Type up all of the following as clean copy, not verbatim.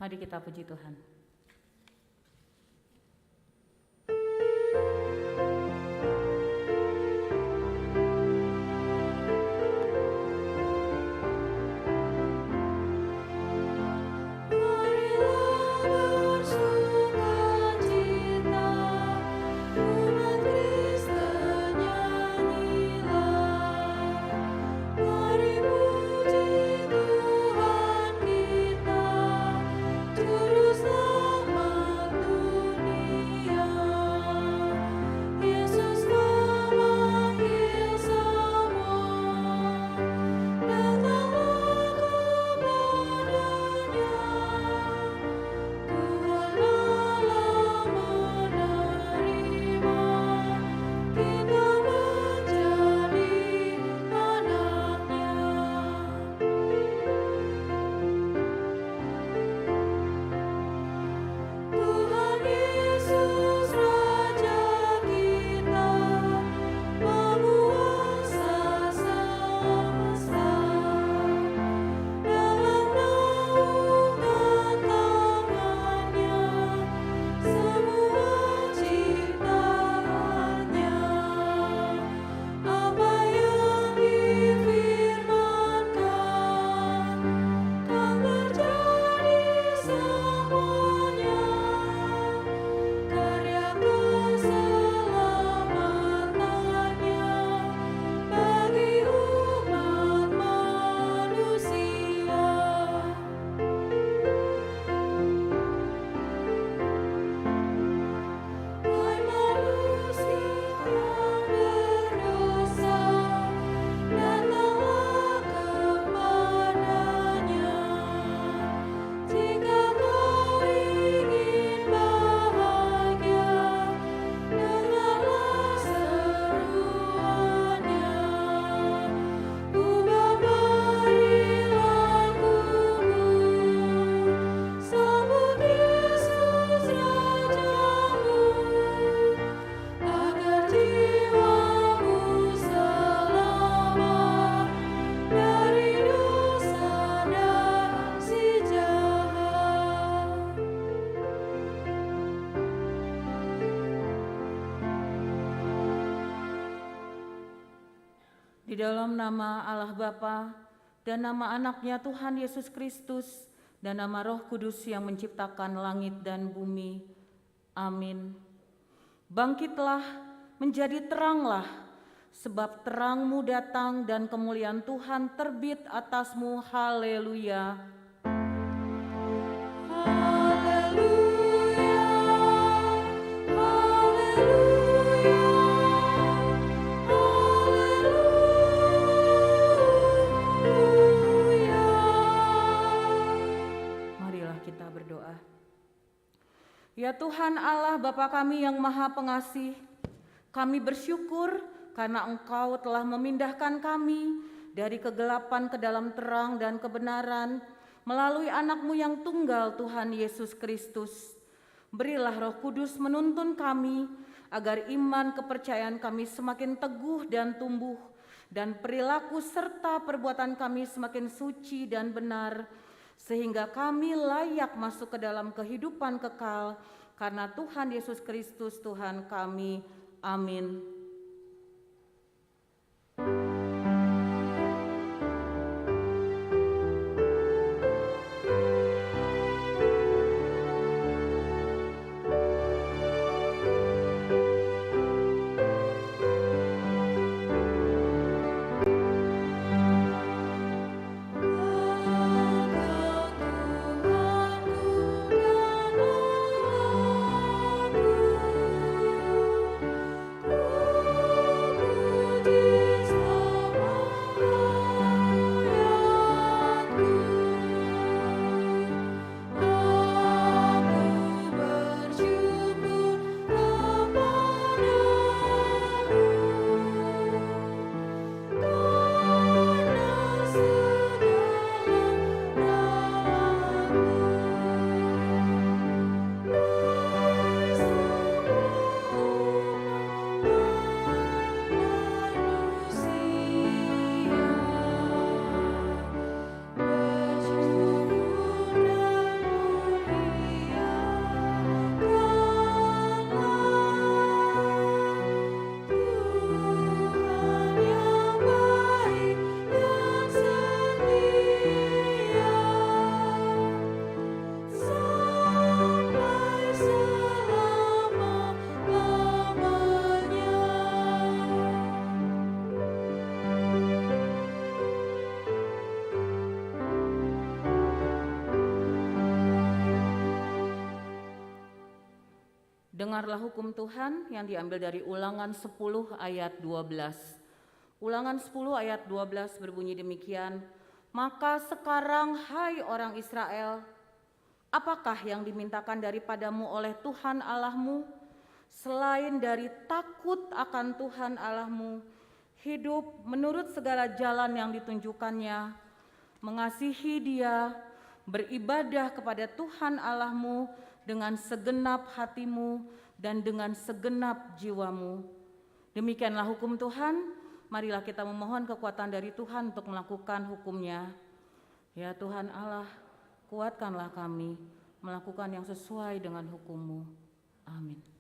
Mari kita puji Tuhan. Di dalam nama Allah Bapa dan nama anaknya Tuhan Yesus Kristus dan nama Roh Kudus yang menciptakan langit dan bumi. Amin. Bangkitlah, menjadi teranglah, sebab terangmu datang dan kemuliaan Tuhan terbit atasmu. Haleluya. Ya Tuhan Allah Bapa kami yang Maha Pengasih, kami bersyukur karena Engkau telah memindahkan kami dari kegelapan ke dalam terang dan kebenaran melalui anak-Mu yang tunggal Tuhan Yesus Kristus. Berilah Roh Kudus menuntun kami agar iman kepercayaan kami semakin teguh dan tumbuh dan perilaku serta perbuatan kami semakin suci dan benar, sehingga kami layak masuk ke dalam kehidupan kekal karena Tuhan Yesus Kristus Tuhan kami. Amin. Ku Dengarlah hukum Tuhan yang diambil dari Ulangan 10 ayat 12. Ulangan 10 ayat 12 berbunyi demikian, "Maka sekarang hai orang Israel, apakah yang dimintakan daripadamu oleh Tuhan Allahmu, selain dari takut akan Tuhan Allahmu, hidup menurut segala jalan yang ditunjukkannya, mengasihi Dia, beribadah kepada Tuhan Allahmu dengan segenap hatimu dan dengan segenap jiwamu." Demikianlah hukum Tuhan. Marilah kita memohon kekuatan dari Tuhan untuk melakukan hukum-Nya. Ya Tuhan Allah, kuatkanlah kami melakukan yang sesuai dengan hukum-Mu. Amin.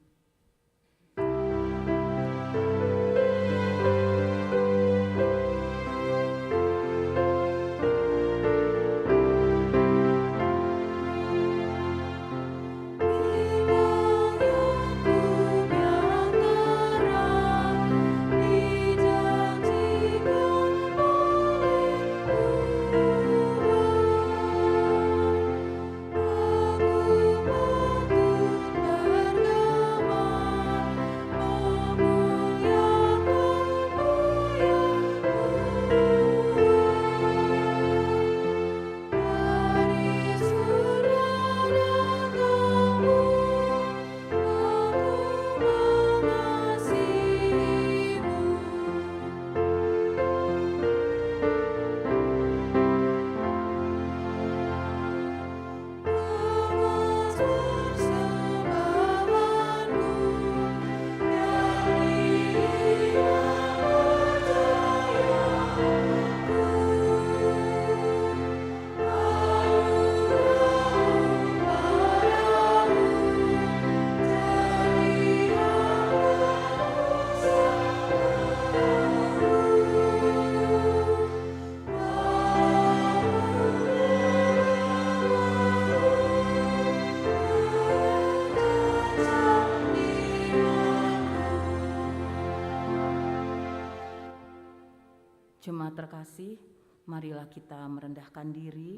Jemaat terkasih, marilah kita merendahkan diri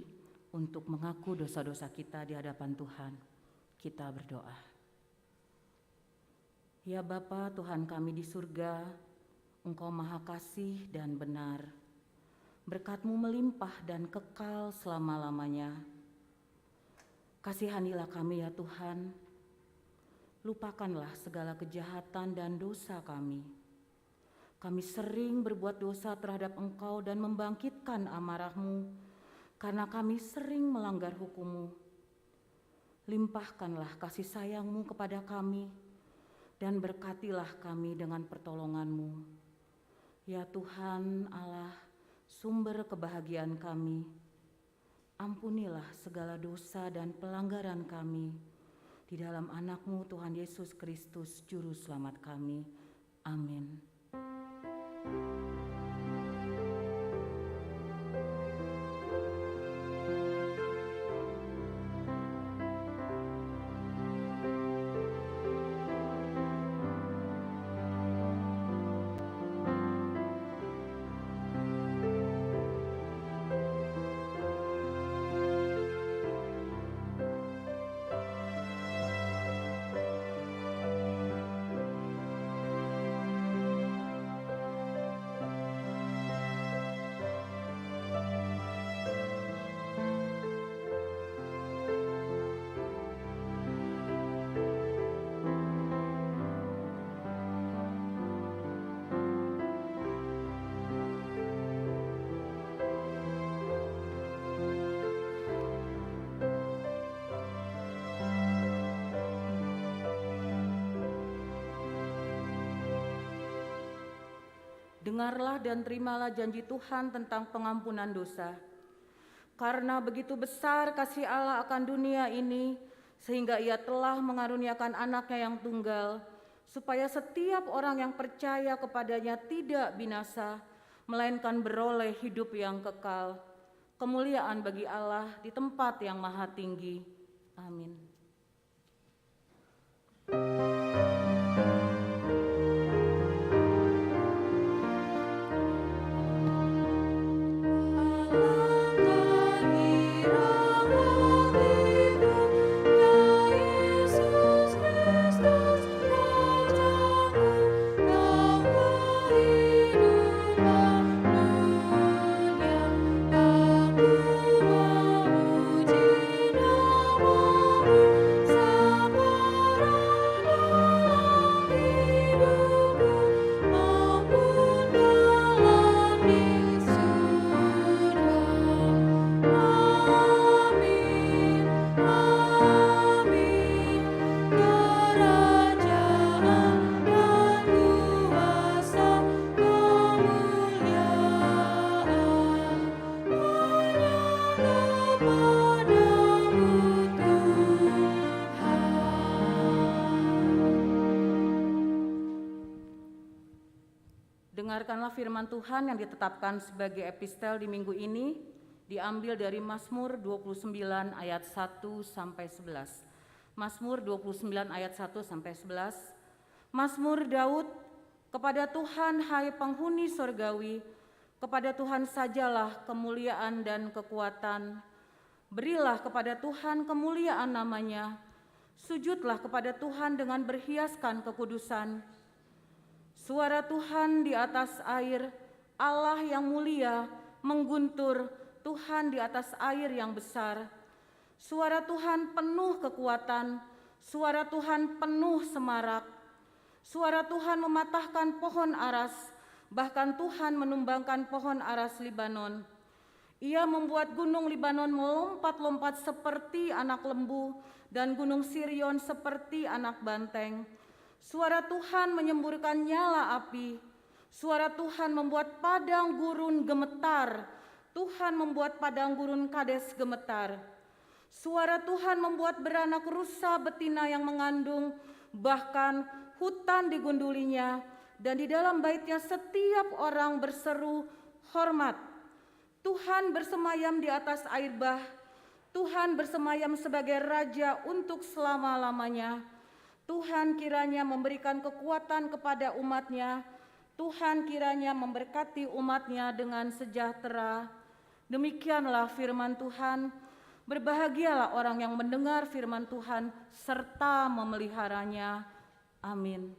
untuk mengaku dosa-dosa kita di hadapan Tuhan. Kita berdoa. Ya Bapa Tuhan kami di surga, Engkau Maha Kasih dan benar. Berkat-Mu melimpah dan kekal selama-lamanya. Kasihanilah kami ya Tuhan. Lupakanlah segala kejahatan dan dosa kami. Kami sering berbuat dosa terhadap Engkau dan membangkitkan amarah-Mu, karena kami sering melanggar hukum-Mu. Limpahkanlah kasih sayang-Mu kepada kami, dan berkatilah kami dengan pertolongan-Mu. Ya Tuhan Allah, sumber kebahagiaan kami, ampunilah segala dosa dan pelanggaran kami, di dalam anak-Mu Tuhan Yesus Kristus, Juru Selamat kami. Amin. Dengarlah dan terimalah janji Tuhan tentang pengampunan dosa. Karena begitu besar kasih Allah akan dunia ini, sehingga Ia telah mengaruniakan anaknya yang tunggal, supaya setiap orang yang percaya kepadanya tidak binasa, melainkan beroleh hidup yang kekal. Kemuliaan bagi Allah di tempat yang maha tinggi. Amin. Yesus Kristus Dengarkanlah firman Tuhan yang ditetapkan sebagai epistel di minggu ini, diambil dari Mazmur 29 ayat 1 sampai 11. Mazmur 29 ayat 1 sampai 11. Mazmur Daud, kepada Tuhan hai penghuni sorgawi, kepada Tuhan sajalah kemuliaan dan kekuatan. Berilah kepada Tuhan kemuliaan namanya, sujudlah kepada Tuhan dengan berhiaskan kekudusan. Suara Tuhan di atas air, Allah yang mulia mengguntur, Tuhan di atas air yang besar. Suara Tuhan penuh kekuatan, suara Tuhan penuh semarak. Suara Tuhan mematahkan pohon aras, bahkan Tuhan menumbangkan pohon aras Libanon. Ia membuat gunung Libanon melompat-lompat seperti anak lembu dan gunung Sirion seperti anak banteng. Suara Tuhan menyemburkan nyala api. Suara Tuhan membuat padang gurun gemetar. Tuhan membuat padang gurun Kades gemetar. Suara Tuhan membuat beranak rusa betina yang mengandung, bahkan hutan digundulinya, dan di dalam baitnya setiap orang berseru hormat. Tuhan bersemayam di atas air bah. Tuhan bersemayam sebagai raja untuk selama-lamanya. Tuhan kiranya memberikan kekuatan kepada umat-Nya. Tuhan kiranya memberkati umat-Nya dengan sejahtera. Demikianlah firman Tuhan. Berbahagialah orang yang mendengar firman Tuhan serta memeliharanya. Amin.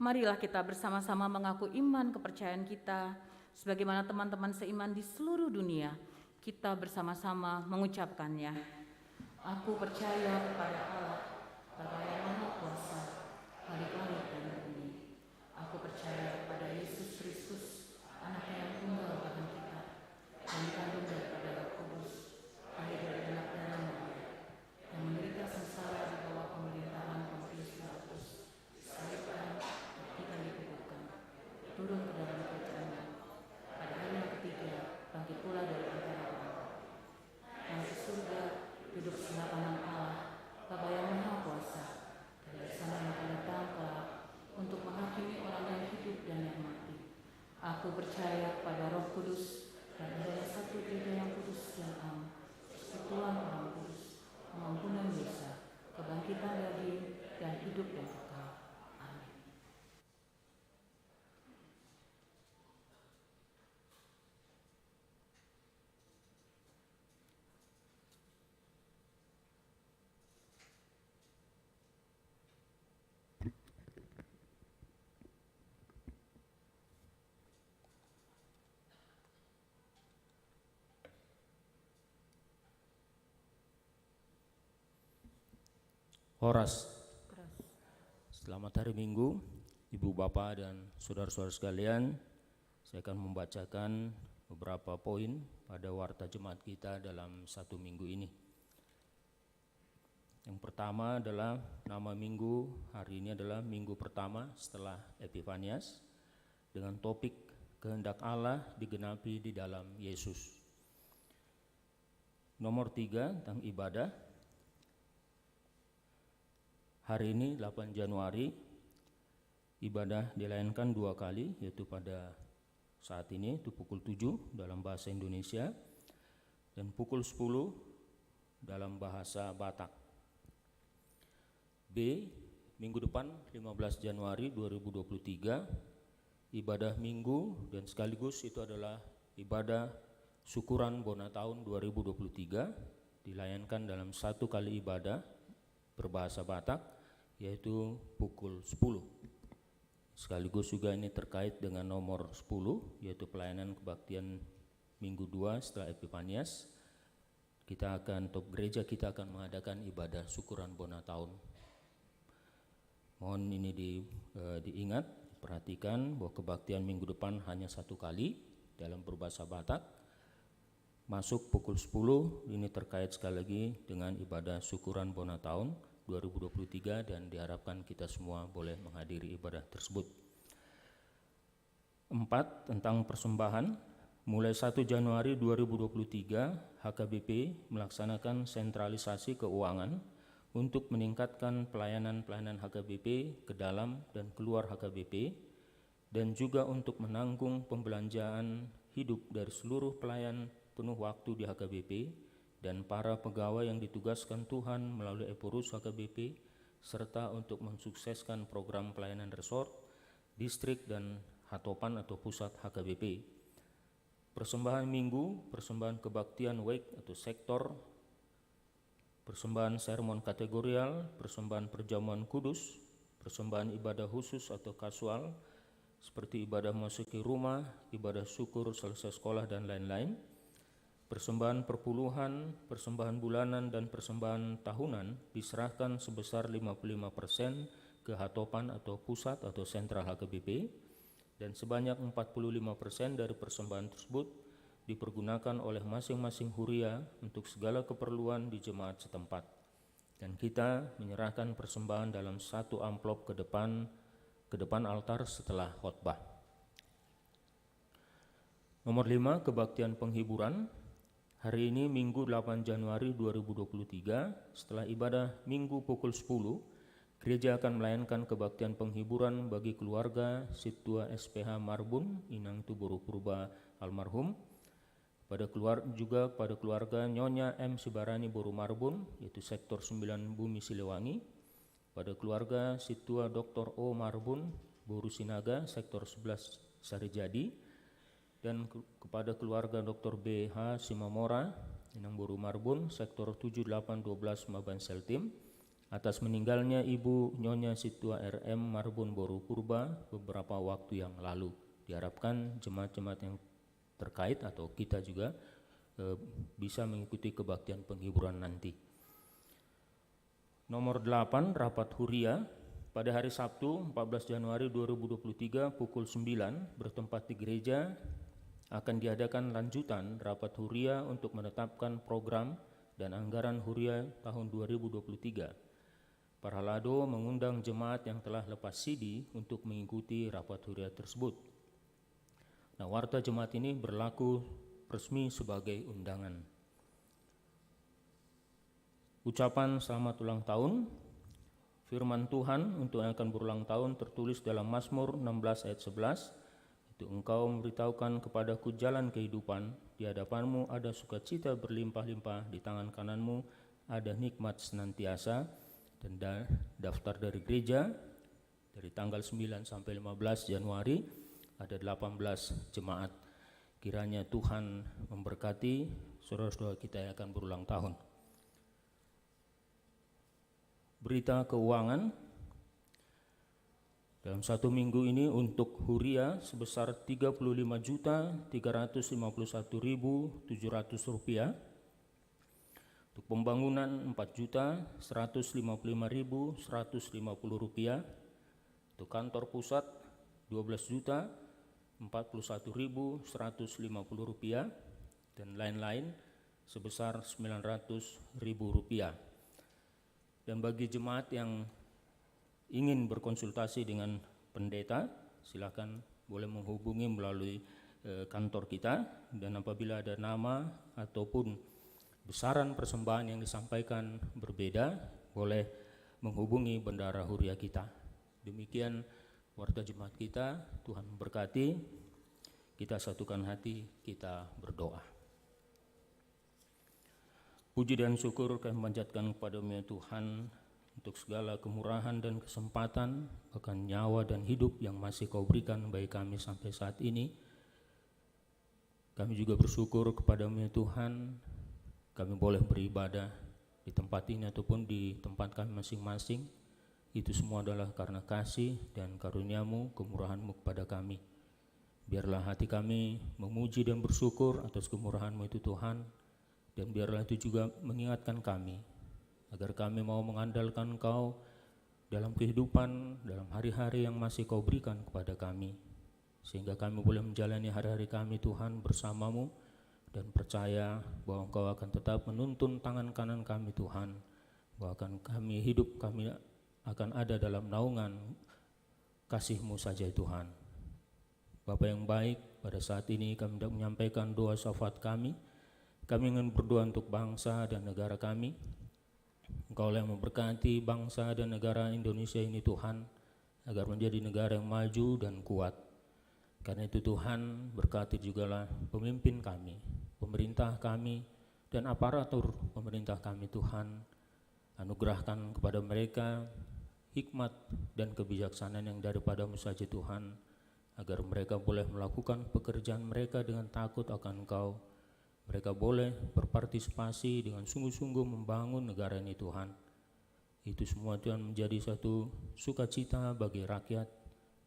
Marilah kita bersama-sama mengaku iman kepercayaan kita, sebagaimana teman-teman seiman di seluruh dunia, kita bersama-sama mengucapkannya. Aku percaya kepada Allah, Bapa yang Maha Kuasa, Khalik dan bumi. Aku percaya kepada Yesus Kristus, Anaknya yang tunggal Tuhan kita, yang dikandung daripada Roh Kudus, lahir dari anak darah Maria, yang menderita sengsara di bawah pemerintahan Pontius Pilatus, disalibkan, kita dikuburkan, turun ke dalam kerajaan-Nya, pada hari yang ketiga bangkit pula dari antara orang, naik ke surga, duduk sebelah kanan Allah, Bapa yang Maha Kuasa, dan dari sana akan datang kelak untuk menghakimi orang yang hidup dan yang mati. Aku percaya pada Roh Kudus dan adanya satu gereja yang kudus dan am, persekutuan orang kudus, pengampunan dosa, kebangkitan daging, dan hidup yang kekal. Amin. Horas. Selamat hari Minggu, Ibu Bapak dan saudara-saudara sekalian. Saya akan membacakan beberapa poin pada warta jemaat kita dalam 1 minggu ini. Yang pertama adalah nama minggu hari ini adalah minggu pertama setelah Epifanias dengan topik kehendak Allah digenapi di dalam Yesus. Nomor 3 tentang ibadah. Hari ini 8 Januari ibadah dilayankan 2 kali, yaitu pada saat ini itu pukul 7 dalam bahasa Indonesia dan pukul 10 dalam bahasa Batak. B. Minggu depan 15 Januari 2023 ibadah minggu dan sekaligus itu adalah ibadah syukuran Bona tahun 2023 dilayankan dalam 1 kali ibadah berbahasa Batak yaitu pukul 10. Sekaligus juga ini terkait dengan nomor 10 yaitu pelayanan kebaktian minggu 2 setelah Epifanias. Gereja kita akan mengadakan ibadah syukuran Bona tahun. Mohon ini diingat, perhatikan bahwa kebaktian minggu depan hanya 1 kali dalam berbahasa Batak. Masuk pukul 10 ini terkait sekali lagi dengan ibadah syukuran Bona tahun 2023 dan diharapkan kita semua boleh menghadiri ibadah tersebut. 4. Tentang persembahan. Mulai 1 Januari 2023 HKBP melaksanakan sentralisasi keuangan untuk meningkatkan pelayanan-pelayanan HKBP ke dalam dan keluar HKBP dan juga untuk menanggung pembelanjaan hidup dari seluruh pelayan penuh waktu di HKBP dan para pegawai yang ditugaskan Tuhan melalui Eporus HKBP serta untuk mensukseskan program pelayanan resort, distrik dan hatopan atau pusat HKBP. Persembahan minggu, persembahan kebaktian wake atau sektor, persembahan sermon kategorial, persembahan perjamuan kudus, persembahan ibadah khusus atau kasual seperti ibadah masuki rumah, ibadah syukur selesai sekolah dan lain-lain. Persembahan perpuluhan, persembahan bulanan dan persembahan tahunan diserahkan sebesar 55% ke hatopan atau pusat atau sentral HKBP dan sebanyak 45% dari persembahan tersebut dipergunakan oleh masing-masing huria untuk segala keperluan di jemaat setempat. Dan kita menyerahkan persembahan dalam 1 amplop ke depan altar setelah khotbah. Nomor 5, kebaktian penghiburan. Hari ini Minggu 8 Januari 2023 setelah ibadah Minggu pukul 10, gereja akan melayankan kebaktian penghiburan bagi keluarga Situa SPH Marbun, Inang Tuburu Purba almarhum, pada keluarga Nyonya M. Sibarani Boru Marbun, yaitu sektor 9 Bumi Siliwangi, pada keluarga Situa Dr. O. Marbun, Boru Sinaga, sektor 11 Sarijadi, dan kepada keluarga Dr. B.H. Simamora, Inang Boru Marbun, sektor 7812 Maban Seltim, atas meninggalnya Ibu Nyonya Situa R.M. Marbun Boru Purba beberapa waktu yang lalu. Diharapkan jemaat-jemaat yang terkait atau kita juga bisa mengikuti kebaktian penghiburan nanti. Nomor 8, rapat huria. Pada hari Sabtu 14 Januari 2023 pukul 9 bertempat di gereja akan diadakan lanjutan rapat huria untuk menetapkan program dan anggaran huria tahun 2023. Parhalado mengundang jemaat yang telah lepas CD untuk mengikuti rapat huria tersebut. Nah, warta jemaat ini berlaku resmi sebagai undangan. Ucapan selamat ulang tahun. Firman Tuhan untuk yang akan berulang tahun tertulis dalam Mazmur 16 ayat 11. Engkau memberitahukan kepadaku jalan kehidupan, di hadapanmu ada sukacita berlimpah-limpah, di tangan kananmu ada nikmat senantiasa. Dan daftar dari gereja dari tanggal 9 sampai 15 Januari ada 18 jemaat. Kiranya Tuhan memberkati saudara-saudara kita yang akan berulang tahun. Berita keuangan. Dalam 1 minggu ini untuk huria sebesar Rp35.351.700. Untuk pembangunan Rp4.155.150. Untuk kantor pusat 12 juta. Rp41.150 dan lain-lain sebesar Rp900.000. Dan bagi jemaat yang ingin berkonsultasi dengan pendeta, silakan boleh menghubungi melalui kantor kita, dan apabila ada nama ataupun besaran persembahan yang disampaikan berbeda, boleh menghubungi bendara huria kita. Demikian warta jemaat kita, Tuhan memberkati. Kita satukan hati, kita berdoa. Puji dan syukur kami panjatkan kepada-Mu ya Tuhan, untuk segala kemurahan dan kesempatan, bahkan nyawa dan hidup yang masih Kau berikan bagi kami sampai saat ini. Kami juga bersyukur kepada-Mu ya Tuhan, kami boleh beribadah di tempat ini ataupun di tempat kami masing-masing. Itu semua adalah karena kasih dan karunia-Mu, kemurahan-Mu kepada kami. Biarlah hati kami memuji dan bersyukur atas kemurahan-Mu itu Tuhan, dan biarlah itu juga mengingatkan kami agar kami mau mengandalkan Kau dalam kehidupan, dalam hari-hari yang masih Kau berikan kepada kami, sehingga kami boleh menjalani hari-hari kami Tuhan bersama-Mu, dan percaya bahwa Engkau akan tetap menuntun tangan kanan kami Tuhan, bahwa akan kami hidup kami akan ada dalam naungan kasih-Mu saja Tuhan. Bapa yang baik, pada saat ini kami hendak menyampaikan doa syafaat kami. Kami ingin berdoa untuk bangsa dan negara kami. Engkau yang memberkati bangsa dan negara Indonesia ini Tuhan, agar menjadi negara yang maju dan kuat. Karena itu Tuhan, berkati jugalah pemimpin kami, pemerintah kami, dan aparatur pemerintah kami Tuhan. Anugerahkan kepada mereka hikmat dan kebijaksanaan yang daripada-Mu saja Tuhan, agar mereka boleh melakukan pekerjaan mereka dengan takut akan Engkau. Mereka boleh berpartisipasi dengan sungguh-sungguh membangun negara ini Tuhan. Itu semua Tuhan menjadi satu sukacita bagi rakyat,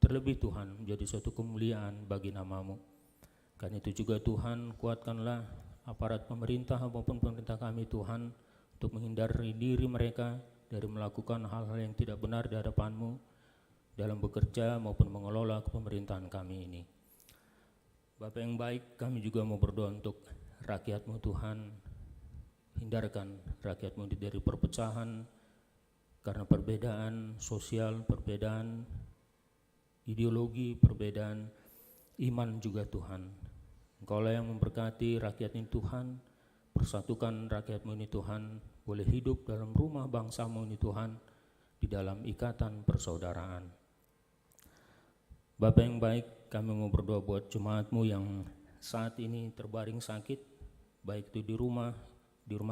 terlebih Tuhan menjadi satu kemuliaan bagi nama-Mu. Karena itu juga Tuhan, kuatkanlah aparat pemerintah maupun pemerintah kami Tuhan, untuk menghindari diri mereka dari melakukan hal-hal yang tidak benar di hadapan-Mu dalam bekerja maupun mengelola kepemerintahan kami ini. Bapa yang baik, kami juga mau berdoa untuk rakyat-Mu Tuhan. Hindarkan rakyat-Mu dari perpecahan karena perbedaan sosial, perbedaan ideologi, perbedaan iman juga Tuhan. Engkaulah yang memberkati rakyat ini Tuhan, persatukan rakyat-Mu ini Tuhan, boleh hidup dalam rumah bangsa-Mu ini Tuhan, di dalam ikatan persaudaraan. Bapa yang baik, kami mau berdoa buat jemaat-Mu yang saat ini terbaring sakit, baik itu di rumah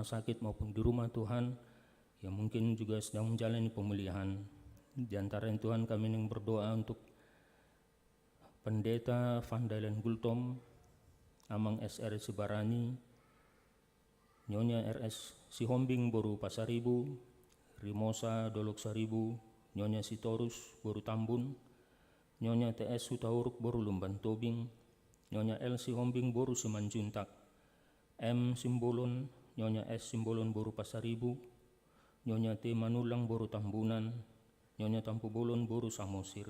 sakit maupun di rumah Tuhan, yang mungkin juga sedang menjalani pemulihan. Di antara Tuhan, kami ingin berdoa untuk Pendeta Van Dalen Gultom, Amang SR Sibarani, Nyonya RS Sihombing Boru Pasaribu, Rimosa Dolok Saribu, Nyonya Sitorus Boru Tambun, Nyonya TS Hutauruk Boru Lumban Tobing, Nyonya L Sihombing Boru Simanjuntak, M Simbolon, Nyonya S Simbolon Boru Pasaribu, Nyonya T Manulang Boru Tambunan, Nyonya Tampu Bolon Boru Samosir,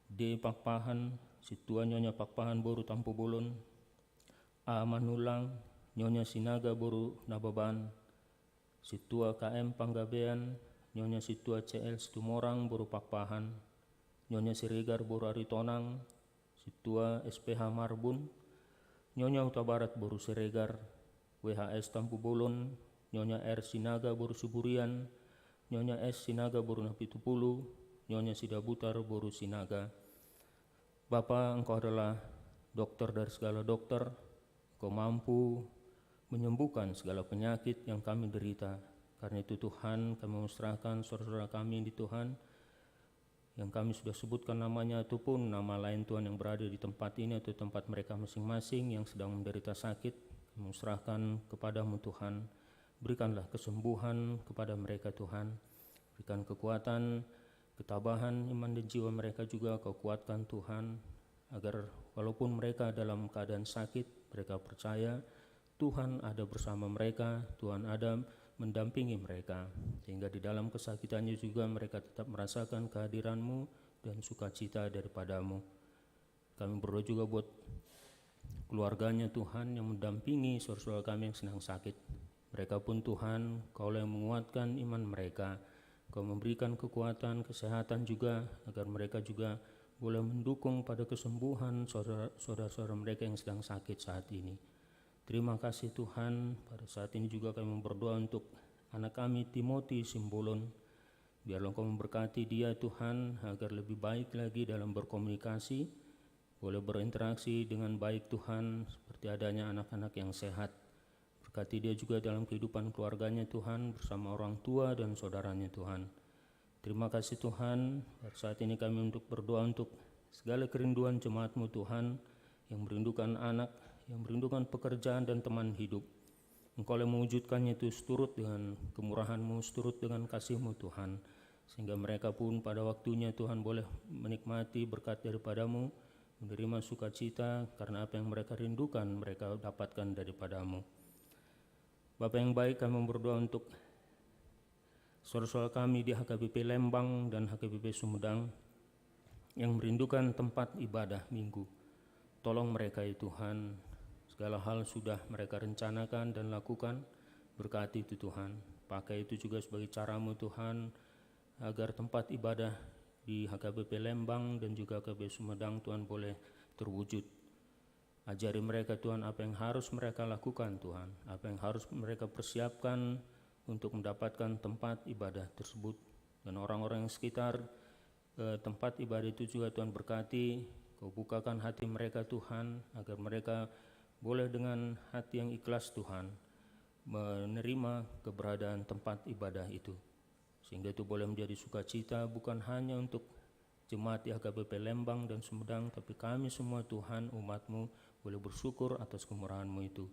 D Pakpahan, Situa Nyonya Pakpahan Boru Tampu Bolon, A Manulang, Nyonya Sinaga Boru Nababan, Situa KM Panggabean, Nyonya Situa CL Situmorang Boru Pakpahan, Nyonya Siregar Boru Aritonang, Situa SPH Marbun, Nyonya Huta Barat Boru Siregar, WHS Tampu Bolon, Nyonya R Sinaga Boru Suburian, Nyonya S Sinaga Boru Napitupulu, Nyonya Sidabutar Boru Sinaga. Bapa, Engkau adalah dokter dari segala dokter, Engkau mampu menyembuhkan segala penyakit yang kami derita. Karena itu Tuhan, kami menyerahkan saudara-saudara kami di Tuhan, yang kami sudah sebutkan namanya ataupun nama lain Tuhan yang berada di tempat ini atau tempat mereka masing-masing yang sedang menderita sakit, kami serahkan kepada-Mu Tuhan. Berikanlah kesembuhan kepada mereka Tuhan, berikan kekuatan, ketabahan iman dan jiwa mereka juga Kau kuatkan Tuhan, agar walaupun mereka dalam keadaan sakit, mereka percaya Tuhan ada bersama mereka, Tuhan ada mendampingi mereka, sehingga di dalam kesakitannya juga mereka tetap merasakan kehadiran-Mu dan sukacita daripada-Mu. Kami berdoa juga buat keluarganya Tuhan yang mendampingi saudara-saudara kami yang sedang sakit. Mereka pun Tuhan, Kau yang menguatkan iman mereka. Kau memberikan kekuatan, kesehatan juga, agar mereka juga boleh mendukung pada kesembuhan saudara-saudara mereka yang sedang sakit saat ini. Terima kasih Tuhan, pada saat ini juga kami berdoa untuk anak kami Timothy Simbolon. Biarlah Kau memberkati dia Tuhan, agar lebih baik lagi dalam berkomunikasi, boleh berinteraksi dengan baik Tuhan, seperti adanya anak-anak yang sehat. Berkati dia juga dalam kehidupan keluarganya Tuhan, bersama orang tua dan saudaranya Tuhan. Terima kasih Tuhan, pada saat ini kami untuk berdoa untuk segala kerinduan jemaat-Mu Tuhan, yang merindukan anak, yang merindukan pekerjaan dan teman hidup. Engkau yang mewujudkannya itu seturut dengan kemurahan-Mu, seturut dengan kasih-Mu Tuhan, sehingga mereka pun pada waktunya Tuhan boleh menikmati berkat daripada-Mu, menerima sukacita karena apa yang mereka rindukan mereka dapatkan daripada-Mu. Bapa yang baik, kami berdoa untuk saudara-saudara kami di HKBP Lembang dan HKBP Sumedang yang merindukan tempat ibadah minggu. Tolong mereka ya Tuhan, segala hal sudah mereka rencanakan dan lakukan, berkati itu Tuhan. Pakai itu juga sebagai cara-Mu Tuhan, agar tempat ibadah di HKBP Lembang dan juga HKBP Sumedang Tuhan boleh terwujud. Ajari mereka Tuhan apa yang harus mereka lakukan Tuhan, apa yang harus mereka persiapkan untuk mendapatkan tempat ibadah tersebut. Dan orang-orang yang sekitar tempat ibadah itu juga Tuhan berkati, Kau bukakan hati mereka Tuhan, agar mereka boleh dengan hati yang ikhlas Tuhan menerima keberadaan tempat ibadah itu, sehingga itu boleh menjadi sukacita bukan hanya untuk jemaat di HKBP Lembang dan Sumedang, tapi kami semua Tuhan, umat-Mu, boleh bersyukur atas kemurahan-Mu itu.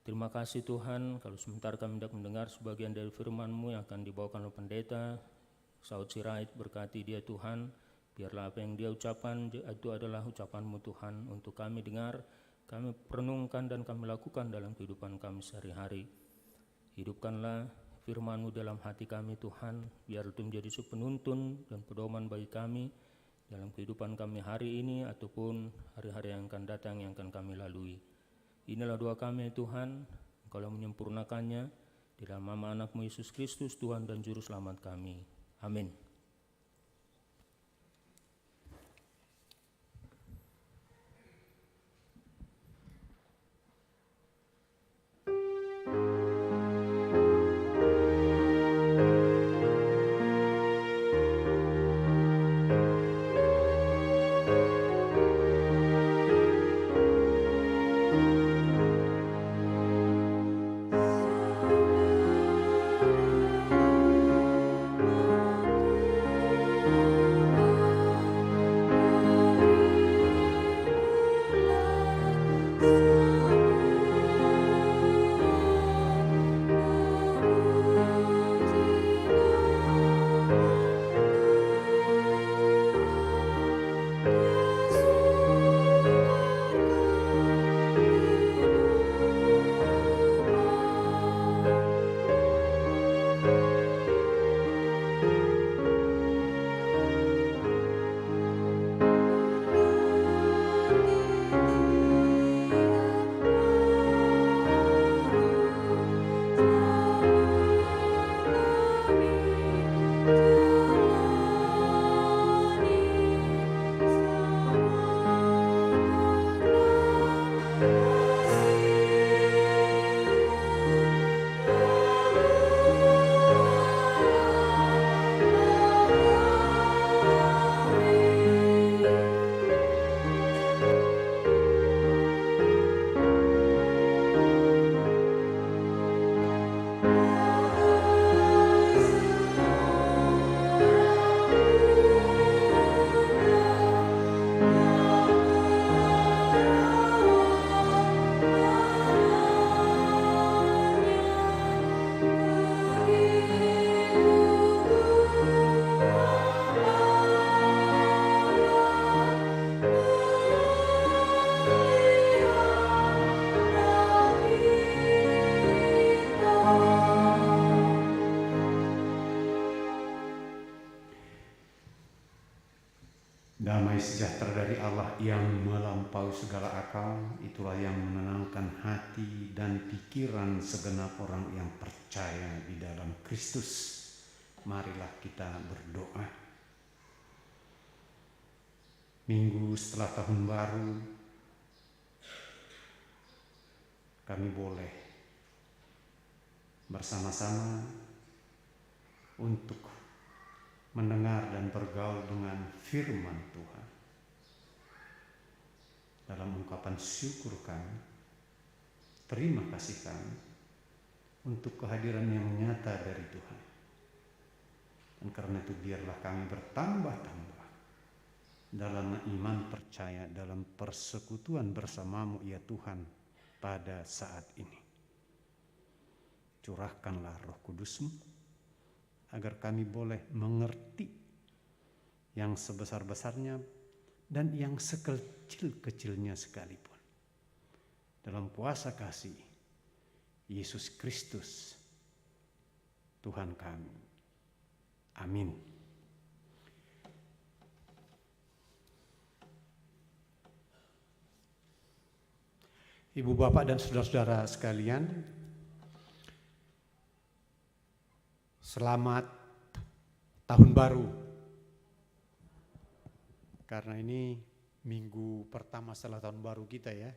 Terima kasih Tuhan, kalau sebentar kami hendak mendengar sebagian dari firman-Mu yang akan dibawakan oleh pendeta Saud Sirait. Berkati dia Tuhan, biarlah apa yang dia ucapkan itu adalah ucapan-Mu Tuhan untuk kami dengar, kami perenungkan dan kami lakukan dalam kehidupan kami sehari-hari. Hidupkanlah firman-Mu dalam hati kami Tuhan, biar itu menjadi penuntun dan pedoman bagi kami dalam kehidupan kami hari ini ataupun hari-hari yang akan datang yang akan kami lalui. Inilah doa kami Tuhan, Engkau yang menyempurnakannya, di dalam nama anak-Mu Yesus Kristus, Tuhan dan Juru Selamat kami. Amin. Damai sejahtera dari Allah yang melampaui segala akal, itulah yang menenangkan hati dan pikiran segenap orang yang percaya di dalam Kristus. Marilah kita berdoa. Minggu setelah tahun baru, kami boleh bersama-sama untuk mendengar dan bergaul dengan firman Tuhan. Dalam ungkapan syukur kami, terima kasih kami untuk kehadiran yang nyata dari Tuhan. Dan karena itu biarlah kami bertambah-tambah dalam iman percaya dalam persekutuan bersamamu ya Tuhan pada saat ini. Curahkanlah Roh Kudus-Mu agar kami boleh mengerti yang sebesar-besarnya dan yang sekecil-kecilnya sekalipun. Dalam kuasa kasih Yesus Kristus, Tuhan kami. Amin. Ibu bapak dan saudara-saudara sekalian, selamat tahun baru. Karena ini minggu pertama setelah tahun baru kita ya.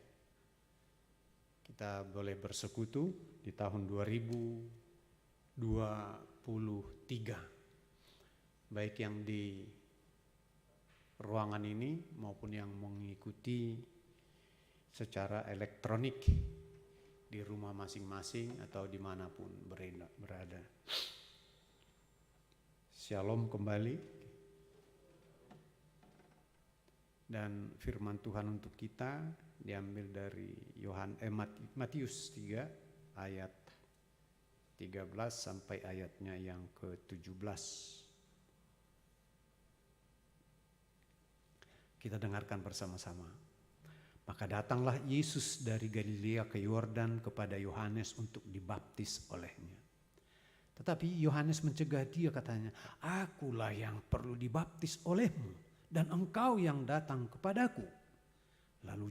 Kita boleh bersekutu di tahun 2023. Baik yang di ruangan ini maupun yang mengikuti secara elektronik di rumah masing-masing atau dimanapun berada. Shalom kembali. Dan firman Tuhan untuk kita diambil dari Matius 3 ayat 13 sampai ayatnya yang ke-17. Kita dengarkan bersama-sama. Maka datanglah Yesus dari Galilea ke Yordan kepada Yohanes untuk dibaptis olehnya. Tetapi Yohanes mencegah dia, katanya, "Akulah yang perlu dibaptis olehmu dan engkau yang datang kepadaku." Lalu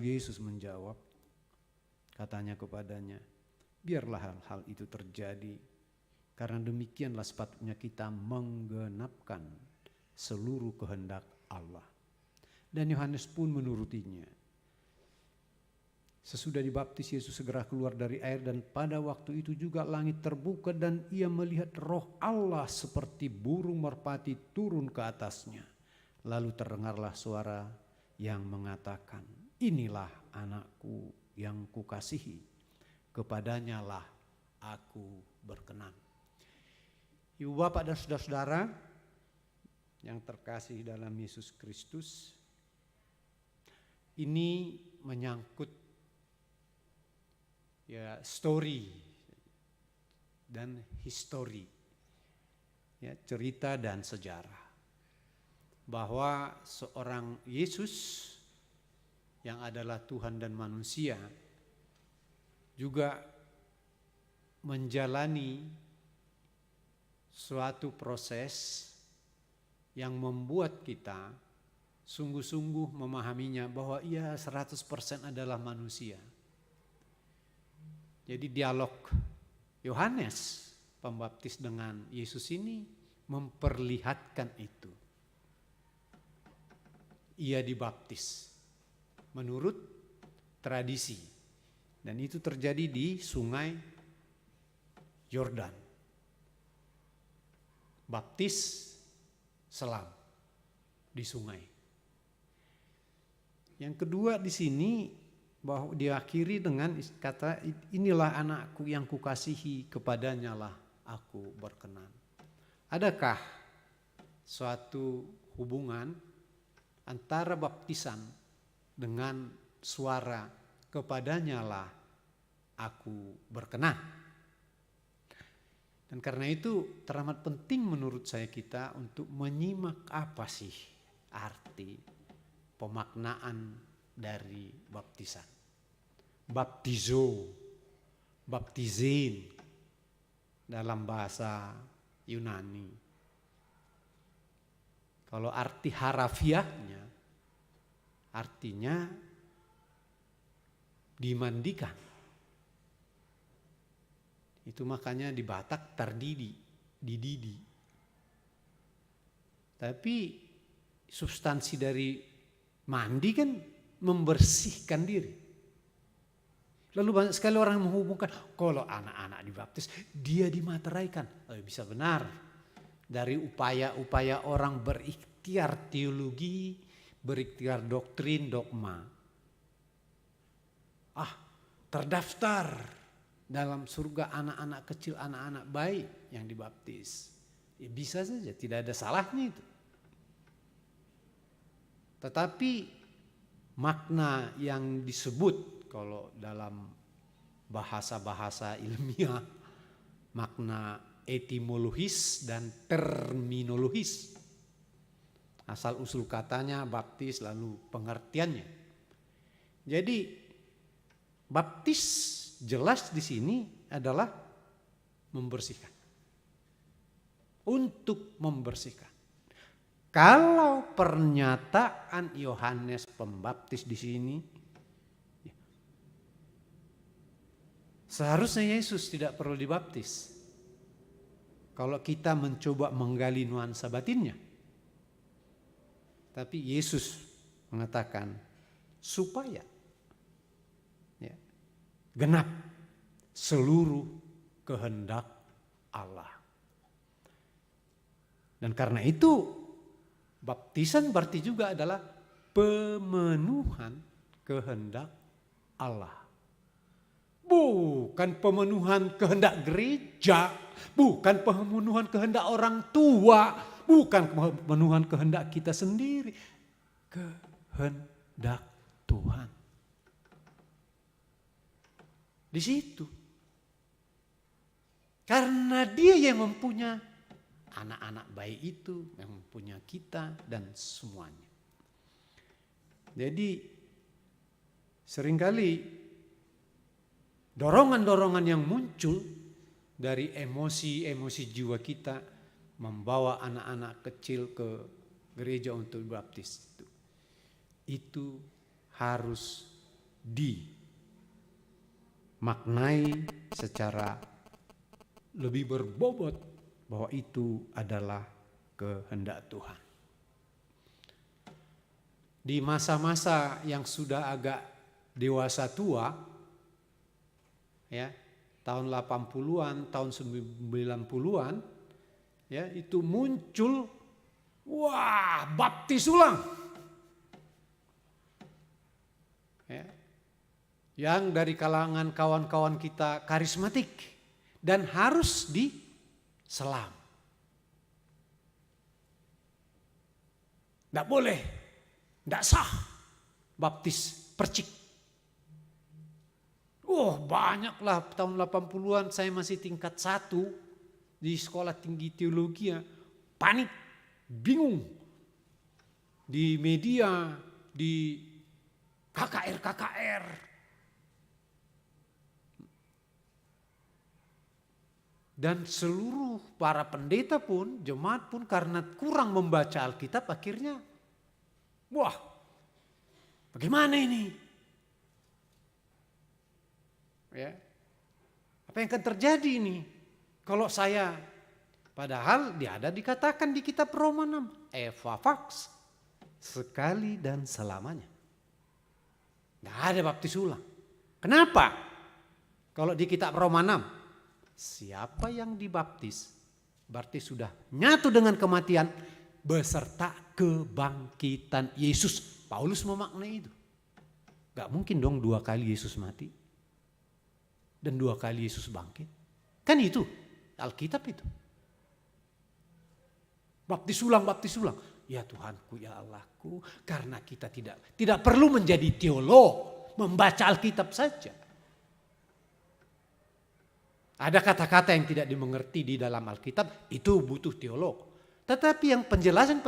Yesus menjawab, katanya kepadanya, "Biarlah hal-hal itu terjadi, karena demikianlah sepatutnya kita menggenapkan seluruh kehendak Allah." Dan Yohanes pun menurutinya. Sesudah dibaptis, Yesus segera keluar dari air, dan pada waktu itu juga langit terbuka dan ia melihat Roh Allah seperti burung merpati turun ke atasnya. Lalu terdengarlah suara yang mengatakan, "Inilah anakku yang kukasihi, kepadanya lah aku berkenan." Ibu bapak dan saudara-saudara yang terkasih dalam Yesus Kristus, ini menyangkut ya story dan history, ya, cerita dan sejarah, bahwa seorang Yesus yang adalah Tuhan dan manusia juga menjalani suatu proses yang membuat kita sungguh-sungguh memahaminya bahwa ia 100% adalah manusia. Jadi dialog Yohanes Pembaptis dengan Yesus ini memperlihatkan itu. Ia dibaptis menurut tradisi, dan itu terjadi di Sungai Yordan. Baptis selam di sungai. Yang kedua di sini bahwa diakhiri dengan kata, "Inilah anakku yang kukasihi, kepadanya lah aku berkenan." Adakah suatu hubungan antara baptisan dengan suara "kepadanya lah aku berkenan"? Dan karena itu teramat penting menurut saya kita untuk menyimak apa sih arti pemaknaan dari baptisan. Baptizo, baptizin dalam bahasa Yunani. Kalau arti harafiahnya, artinya dimandikan. Itu makanya di Batak dididi. Tapi substansi dari mandi kan membersihkan diri. Lalu banyak sekali orang menghubungkan, kalau anak-anak dibaptis, dia dimateraikan. Bisa benar. Dari upaya-upaya orang berikhtiar teologi, berikhtiar doktrin, dogma. Terdaftar dalam surga anak-anak kecil, anak-anak baik yang dibaptis. Ya bisa saja, tidak ada salahnya itu. Tetapi makna yang disebut kalau dalam bahasa-bahasa ilmiah, makna etimologis dan terminologis. Asal usul katanya baptis lalu pengertiannya. Jadi baptis jelas di sini adalah membersihkan. Untuk membersihkan. Kalau pernyataan Yohanes Pembaptis di sini, seharusnya Yesus tidak perlu dibaptis. Kalau kita mencoba menggali nuansa batinnya. Tapi Yesus mengatakan supaya genap seluruh kehendak Allah. Dan karena itu baptisan berarti juga adalah pemenuhan kehendak Allah. Bukan pemenuhan kehendak gereja, bukan pemenuhan kehendak orang tua, bukan pemenuhan kehendak kita sendiri. Kehendak Tuhan. Di situ. Karena Dia yang mempunyai anak-anak baik itu, yang mempunyai kita dan semuanya. Jadi seringkali dorongan-dorongan yang muncul dari emosi-emosi jiwa kita membawa anak-anak kecil ke gereja untuk dibaptis itu harus dimaknai secara lebih berbobot bahwa itu adalah kehendak Tuhan. Di masa-masa yang sudah agak dewasa tua, ya, tahun 80-an, tahun 90-an, ya, itu muncul, baptis ulang. Ya, yang dari kalangan kawan-kawan kita karismatik dan harus diselam. Tidak boleh, tidak sah baptis percik. Banyaklah tahun 80-an saya masih tingkat 1 di sekolah tinggi teologi, panik, bingung. Di media, di KKR. Dan seluruh para pendeta pun, jemaat pun karena kurang membaca Alkitab akhirnya, bagaimana ini? Ya. Apa yang akan terjadi ini? Kalau saya, padahal dia ada dikatakan di kitab Roma 6, Eva Fax, sekali dan selamanya. Tidak ada baptis ulang. Kenapa? Kalau di kitab Roma 6, siapa yang dibaptis berarti sudah nyatu dengan kematian beserta kebangkitan Yesus. Paulus memaknai itu. Gak mungkin dong 2 kali Yesus mati dan 2 kali Yesus bangkit. Kan itu Alkitab itu. Baptis ulang. Ya Tuhanku, ya Allahku, karena kita tidak perlu menjadi teolog, membaca Alkitab saja. Ada kata-kata yang tidak dimengerti di dalam Alkitab, itu butuh teolog. Tetapi yang penjelasan,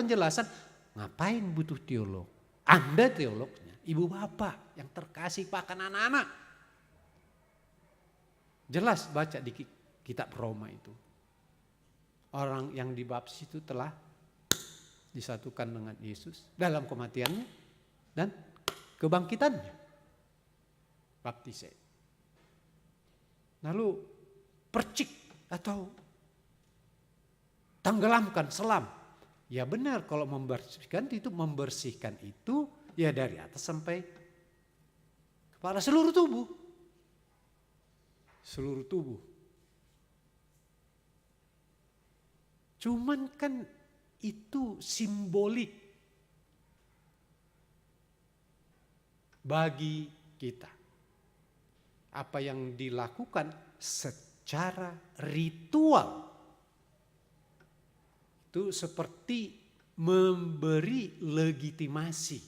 ngapain butuh teolog? Anda teolognya, ibu bapak yang terkasih bahkan anak-anak. Jelas baca di kitab Roma itu. Orang yang dibaptis itu telah disatukan dengan Yesus dalam kematiannya dan kebangkitannya. Baptise. Lalu percik atau tenggelamkan, selam. Ya benar, kalau membersihkan itu ya dari atas sampai kepala, seluruh tubuh. Seluruh tubuh. Cuman kan itu simbolik bagi kita. Apa yang dilakukan secara ritual. Itu seperti memberi legitimasi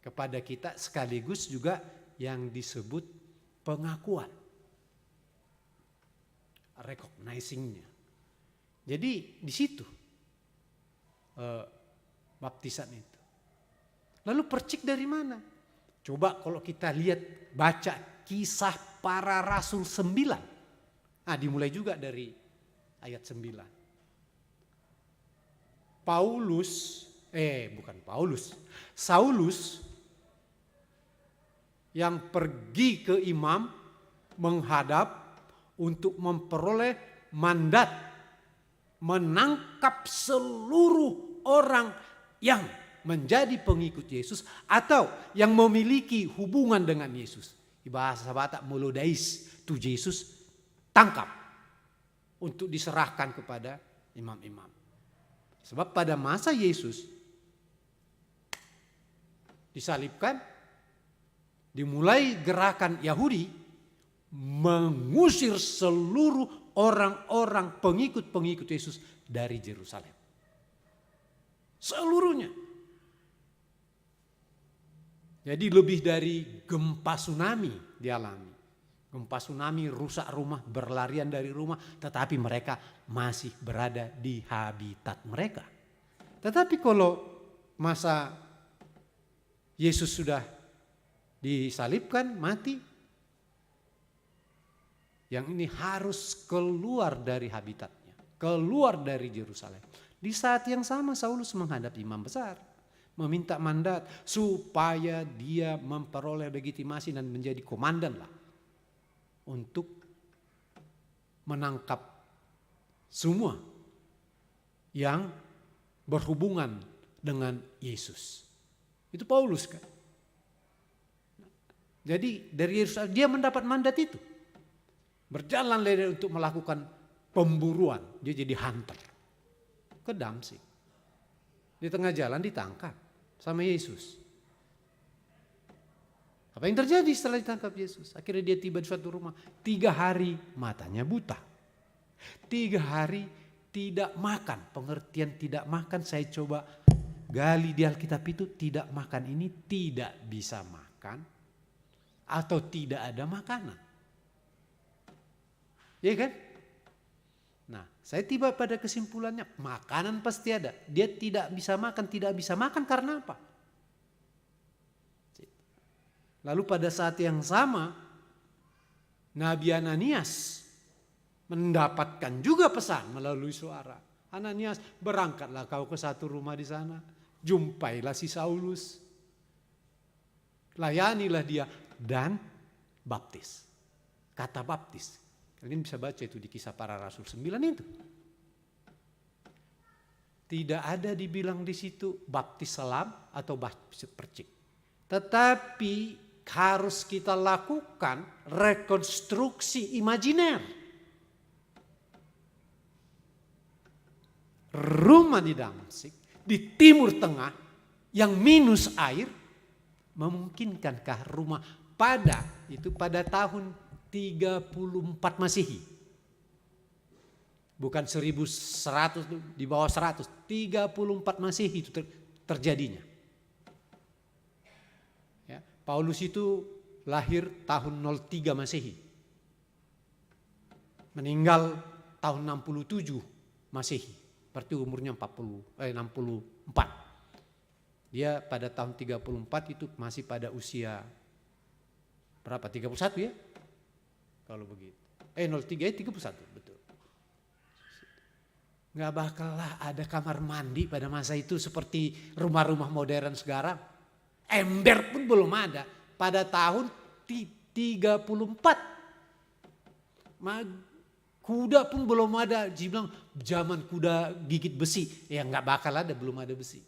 kepada kita, sekaligus juga yang disebut pengakuan. Recognizing-nya. Jadi di situ baptisan itu. Lalu percik dari mana? Coba kalau kita lihat, baca Kisah Para Rasul 9. Dimulai juga dari ayat 9. Saulus yang pergi ke imam menghadap untuk memperoleh mandat menangkap seluruh orang yang menjadi pengikut Yesus atau yang memiliki hubungan dengan Yesus. Di bahasa Batak molodais, tu Yesus tangkap untuk diserahkan kepada imam-imam. Sebab pada masa Yesus disalibkan, dimulai gerakan Yahudi mengusir seluruh orang-orang pengikut-pengikut Yesus dari Yerusalem. Seluruhnya. Jadi lebih dari gempa tsunami dialami. Gempa tsunami rusak rumah, berlarian dari rumah, tetapi mereka masih berada di habitat mereka. Tetapi kalau masa Yesus sudah disalibkan, mati, yang ini harus keluar dari habitatnya, keluar dari Yerusalem. Di saat yang sama Saulus menghadap imam besar, meminta mandat supaya dia memperoleh legitimasi dan menjadi komandan lah untuk menangkap semua yang berhubungan dengan Yesus. Itu Paulus kan. Jadi dari Yerusalem dia mendapat mandat itu. Berjalan untuk melakukan pemburuan. Dia jadi hunter ke Damsyik. Di tengah jalan ditangkap sama Yesus. Apa yang terjadi setelah ditangkap Yesus? Akhirnya dia tiba di suatu rumah. 3 hari matanya buta. 3 hari tidak makan. Pengertian tidak makan saya coba gali di Alkitab itu, tidak makan ini tidak bisa makan atau tidak ada makanan. Iya kan? Nah, saya tiba pada kesimpulannya makanan pasti ada. Dia tidak bisa makan karena apa? Lalu pada saat yang sama Nabi Ananias mendapatkan juga pesan melalui suara. Ananias, berangkatlah kau ke satu rumah di sana. Jumpailah si Saulus. Layanilah dia dan baptis. Kata baptis. Kalian bisa baca itu di Kisah Para Rasul 9 itu. Tidak ada dibilang di situ baptis selam atau baptis percik. Tetapi harus kita lakukan rekonstruksi imajiner. Rumah di Damsyik, di Timur Tengah yang minus air, memungkinkankah rumah pada tahun 34 Masehi? Bukan 1100, di bawah 100, 34 Masehi itu terjadinya. Paulus itu lahir tahun 03 Masehi. Meninggal tahun 67 Masehi. Berarti umurnya 64. Dia pada tahun 34 itu masih pada usia berapa? 31 ya? Kalau begitu. 03 31 betul. Nggak bakal lah ada kamar mandi pada masa itu seperti rumah-rumah modern sekarang. Ember pun belum ada. Pada tahun 34. Kuda pun belum ada. Dia bilang zaman kuda gigit besi. Ya nggak bakal ada, belum ada besi.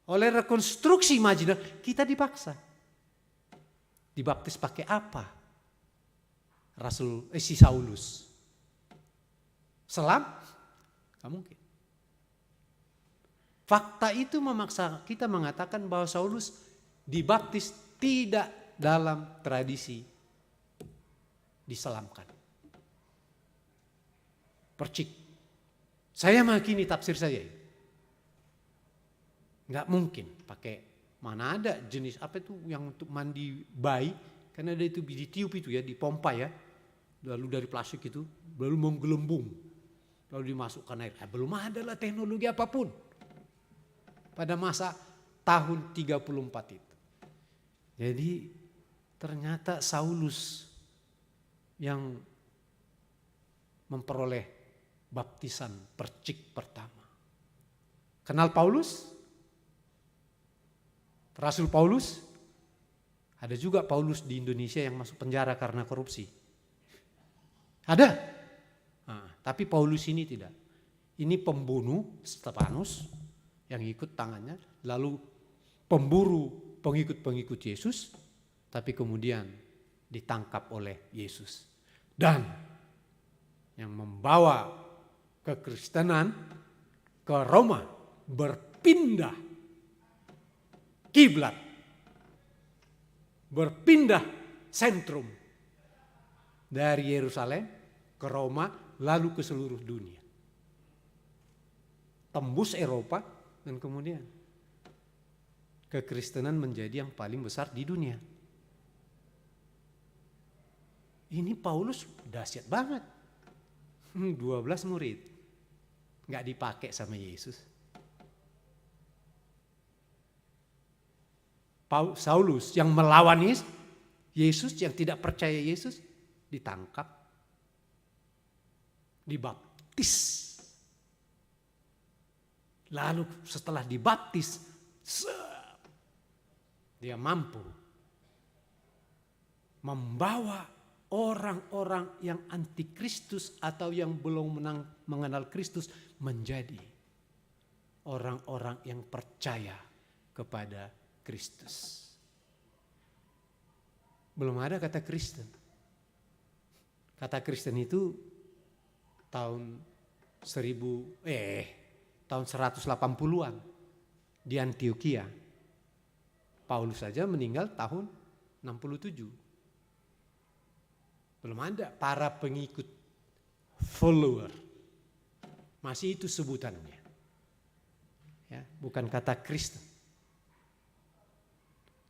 Oleh rekonstruksi imajiner kita dipaksa. Dibaptis pakai apa? Si Saulus. Selam? Gak mungkin. Fakta itu memaksa kita mengatakan bahwa Saulus dibaptis tidak dalam tradisi diselamkan. Percik. Saya meyakini tafsir saya. Nggak mungkin pakai, mana ada jenis apa itu yang untuk mandi bayi, karena ada itu ditiup itu ya, dipompa ya, lalu dari plastik itu, lalu menggelembung, lalu dimasukkan air. Belum ada lah teknologi apapun pada masa tahun 34 itu. Jadi ternyata Saulus yang memperoleh baptisan percik pertama. Kenal Paulus? Rasul Paulus? Ada juga Paulus di Indonesia yang masuk penjara karena korupsi. Ada. Nah, tapi Paulus ini tidak. Ini pembunuh Stefanus yang ikut tangannya, lalu pemburu pengikut-pengikut Yesus, tapi kemudian ditangkap oleh Yesus. Dan yang membawa kekristenan ke Roma berpindah kiblat, berpindah sentrum dari Yerusalem ke Roma lalu ke seluruh dunia. Tembus Eropa dan kemudian kekristenan menjadi yang paling besar di dunia. Ini Paulus dahsyat banget. 12 murid. Nggak dipakai sama Yesus. Saulus yang melawan Yesus, yang tidak percaya Yesus, ditangkap, dibaptis. Lalu setelah dibaptis, dia mampu membawa orang-orang yang antikristus atau yang belum mengenal Kristus menjadi orang-orang yang percaya kepada Kristus. Belum ada kata Kristen. Kata Kristen itu tahun 180-an di Antioquia. Paulus saja meninggal tahun 67. Belum ada para pengikut, follower. Masih itu sebutannya. Ya, bukan kata Kristen.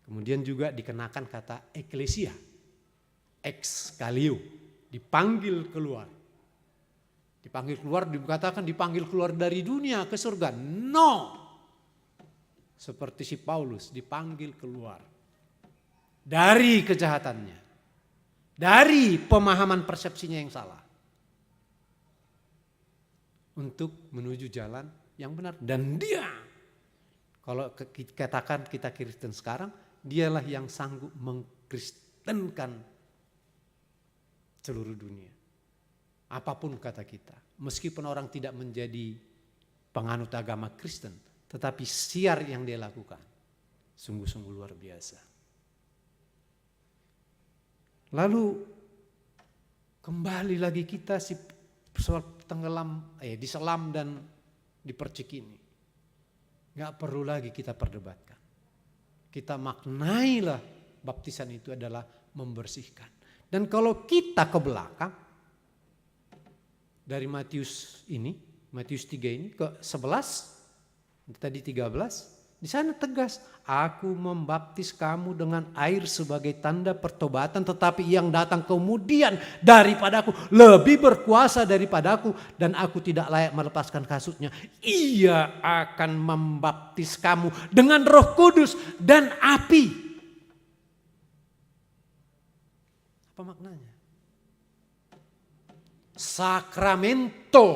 Kemudian juga dikenakan kata eklesia, exkalio, dipanggil keluar. Dipanggil keluar, dikatakan dipanggil keluar dari dunia ke surga. No! Seperti si Paulus dipanggil keluar dari kejahatannya, dari pemahaman persepsinya yang salah, untuk menuju jalan yang benar. Dan dia, kalau katakan kita Kristen sekarang, dialah yang sanggup mengkristenkan seluruh dunia. Apapun kata kita, meskipun orang tidak menjadi penganut agama Kristen, tetapi siar yang dia lakukan sungguh-sungguh luar biasa. Lalu kembali lagi kita diselam dan dipercik ini. Gak perlu lagi kita perdebatkan. Kita maknailah baptisan itu adalah membersihkan. Dan kalau kita ke belakang dari Matius 3 ini ke 11, tadi 13, di sana tegas, aku membaptis kamu dengan air sebagai tanda pertobatan, tetapi yang datang kemudian daripadaku lebih berkuasa daripadaku, dan aku tidak layak melepaskan kasutnya. Ia akan membaptis kamu dengan Roh Kudus dan api. Apa maknanya? Sacramento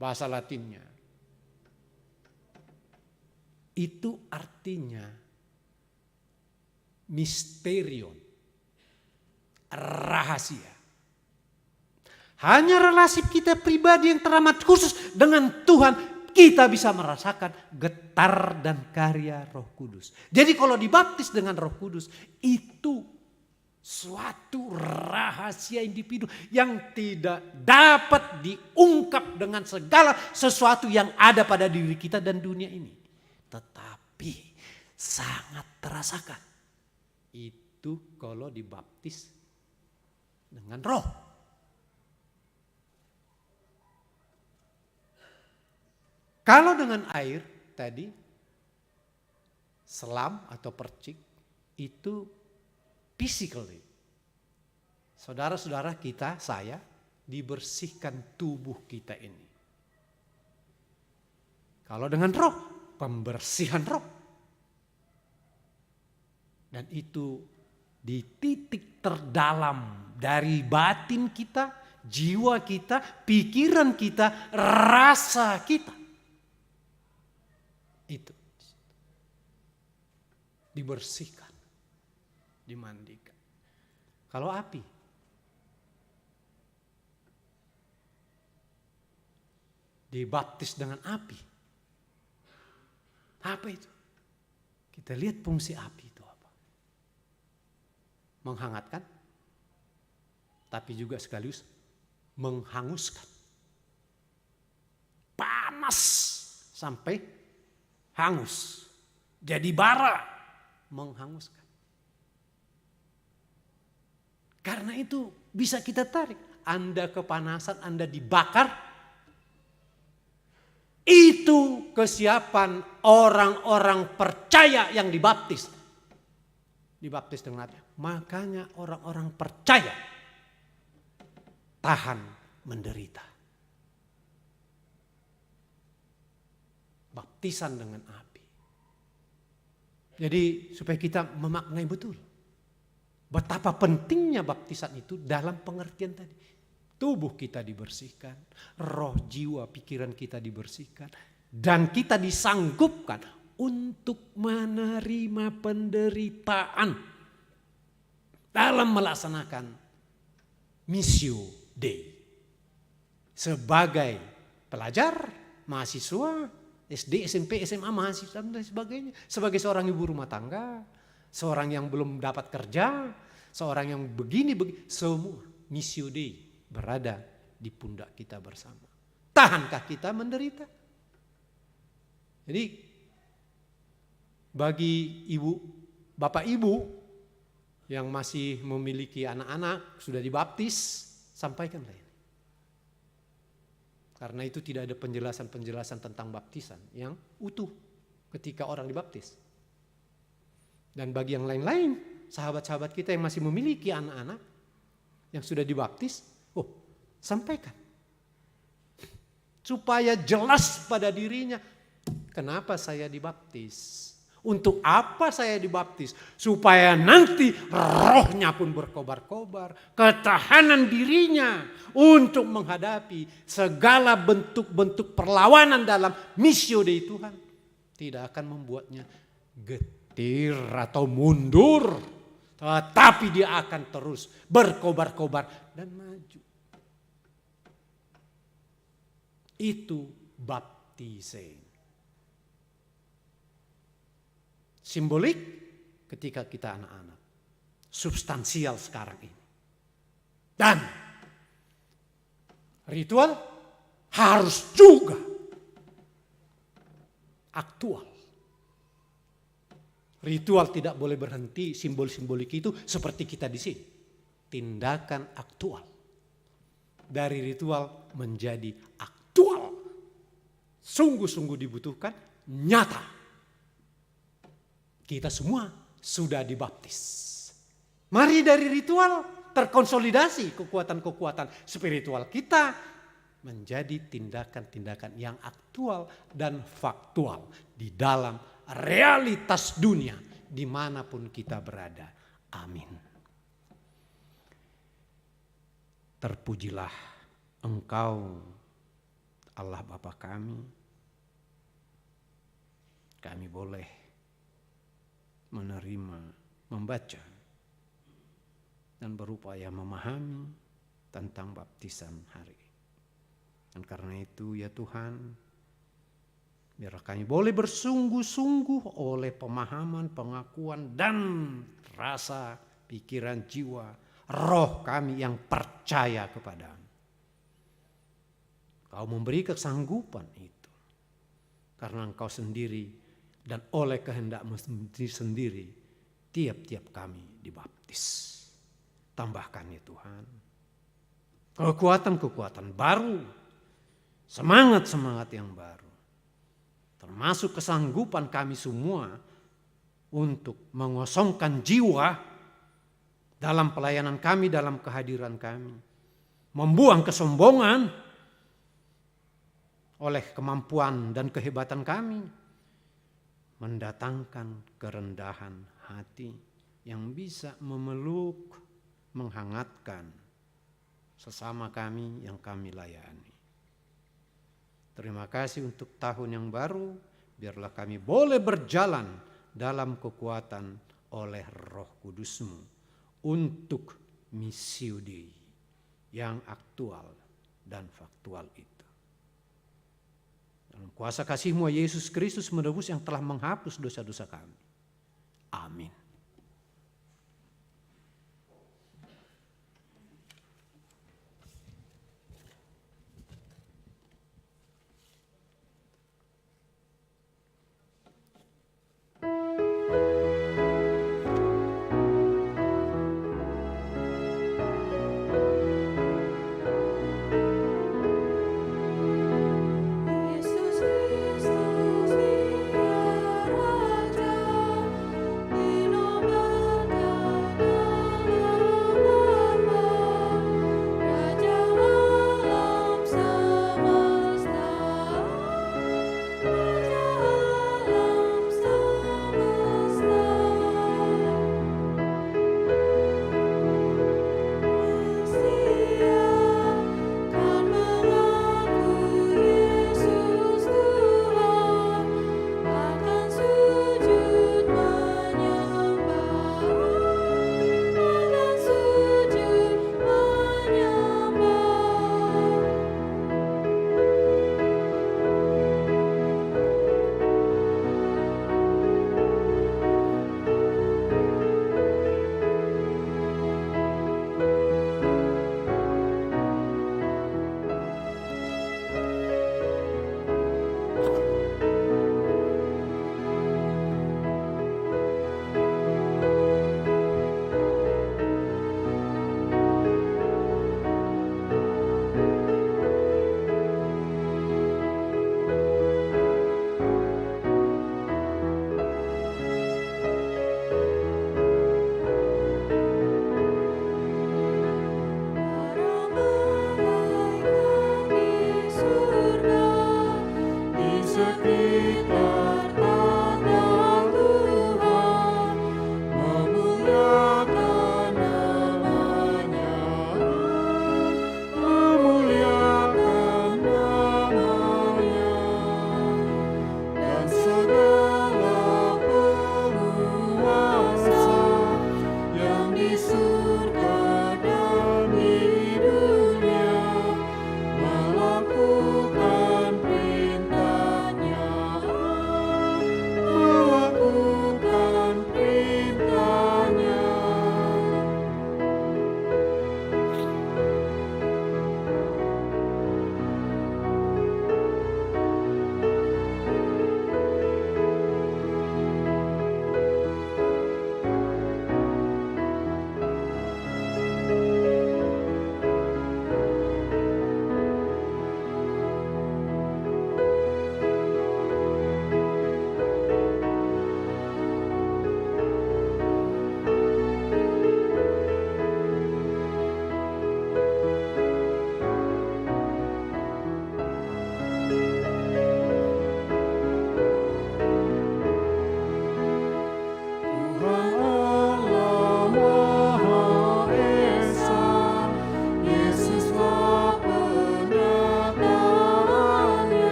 bahasa Latinnya. Itu artinya misterion, rahasia. Hanya relasi kita pribadi yang teramat khusus dengan Tuhan, kita bisa merasakan getar dan karya Roh Kudus. Jadi kalau dibaptis dengan Roh Kudus, itu suatu rahasia individu yang tidak dapat diungkap dengan segala sesuatu yang ada pada diri kita dan dunia ini. Tetapi sangat terasakan. Itu kalau dibaptis dengan Roh. Kalau dengan air tadi, selam atau percik, itu physically. Saudara-saudara kita, saya, dibersihkan tubuh kita ini. Kalau dengan Roh, pembersihan Roh. Dan itu di titik terdalam dari batin kita, jiwa kita, pikiran kita, rasa kita. Itu dibersihkan, dimandikan. Kalau api, dibaptis dengan api. Apa itu? Kita lihat fungsi api itu apa. Menghangatkan, tapi juga sekaligus menghanguskan. Panas sampai hangus. Jadi bara, menghanguskan. Karena itu bisa kita tarik. Anda kepanasan, Anda dibakar. Itu kesiapan orang-orang percaya yang dibaptis. Dibaptis dengan api. Makanya orang-orang percaya tahan menderita. Baptisan dengan api. Jadi supaya kita memaknai betul betapa pentingnya baptisan itu dalam pengertian tadi. Tubuh kita dibersihkan, roh, jiwa, pikiran kita dibersihkan, dan kita disanggupkan untuk menerima penderitaan dalam melaksanakan Missio Dei. Sebagai pelajar, mahasiswa, SD, SMP, SMA, mahasiswa dan sebagainya. Sebagai seorang ibu rumah tangga, seorang yang belum dapat kerja, seorang yang begini, semua Missio Dei berada di pundak kita bersama. Tahankah kita menderita? Jadi bagi ibu, bapak ibu yang masih memiliki anak-anak sudah dibaptis, sampaikanlah ini. Karena itu tidak ada penjelasan-penjelasan tentang baptisan yang utuh ketika orang dibaptis. Dan bagi yang lain-lain, sahabat-sahabat kita yang masih memiliki anak-anak yang sudah dibaptis, sampaikan. Supaya jelas pada dirinya, kenapa saya dibaptis? Untuk apa saya dibaptis? Supaya nanti rohnya pun berkobar-kobar. Ketahanan dirinya untuk menghadapi segala bentuk-bentuk perlawanan dalam Missio Dei Tuhan. Tidak akan membuatnya getir atau mundur. Tetapi dia akan terus berkobar-kobar dan maju. Itu baptisen. Simbolik ketika kita anak-anak. Substansial sekarang ini. Dan ritual harus juga aktual. Ritual tidak boleh berhenti, simbol-simbolik itu seperti kita di sini. Tindakan aktual. Dari ritual menjadi aktual. Sungguh-sungguh dibutuhkan, nyata. Kita semua sudah dibaptis. Mari dari ritual terkonsolidasi kekuatan-kekuatan spiritual kita menjadi tindakan-tindakan yang aktual dan faktual di dalam realitas dunia dimanapun kita berada. Amin. Terpujilah Engkau, Allah Bapa kami. Kami boleh menerima, membaca, dan berupaya memahami tentang baptisan hari ini. Dan karena itu ya Tuhan, biarlah kami boleh bersungguh-sungguh oleh pemahaman, pengakuan, dan rasa, pikiran, jiwa, roh kami yang percaya kepadamu. Kau memberi kesanggupan itu. Karena Engkau sendiri dan oleh kehendak-Mu sendiri, tiap-tiap kami dibaptis. Tambahkan ya Tuhan, kekuatan-kekuatan baru, semangat-semangat yang baru, termasuk kesanggupan kami semua untuk mengosongkan jiwa dalam pelayanan kami, dalam kehadiran kami, membuang kesombongan oleh kemampuan dan kehebatan kami, mendatangkan kerendahan hati yang bisa memeluk, menghangatkan sesama kami yang kami layani. Terima kasih untuk tahun yang baru, biarlah kami boleh berjalan dalam kekuatan oleh Roh Kudus-Mu untuk Missio Dei yang aktual dan faktual itu. Dalam kuasa kasih-Mu Yesus Kristus menebus yang telah menghapus dosa-dosa kami. Amin. Yesus Kristus, Dia Raja, di